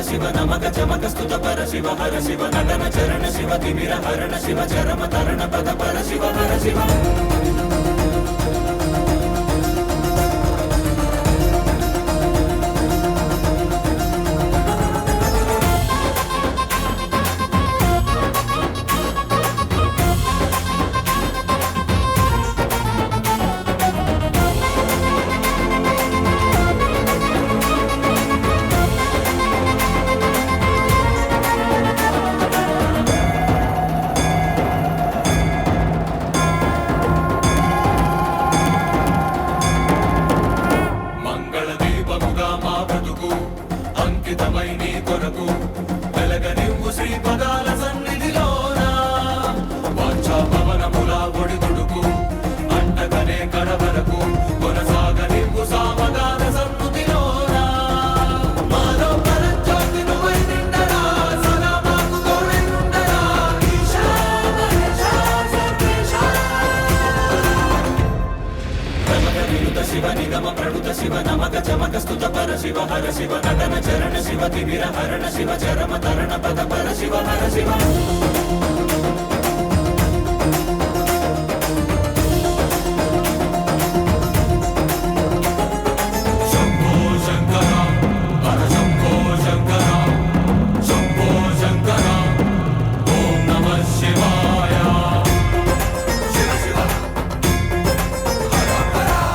शिव नमक चमक स्तुत पर शिव हर शिव नटन चरण शिव तिमिर हरण शिव चरम तरण पद पर शिव हर शिव అంకితమై నీ కొరకు వెలగనివ్వు శ్రీ పదాల సన్నిధిలోన వాంఛా పవనముల ఒడిదుడుకు అంటగనే కడవరకు కొనసాగనివ్వు సామగాన సన్నుతిలోన మాలో పరంజ్యోతి నువ్వై నిండరా సదా మాకు తోడై ఉండరా ఈశా మహేశా సర్వేశా నమక నిరుత శివ నిగమ ప్రణుత शिव नमक चमक स्तुत पर शिव हर शिव नटन चरण शिव तिमिर हरण शिव चरम तरण पद पर शिव हर शिव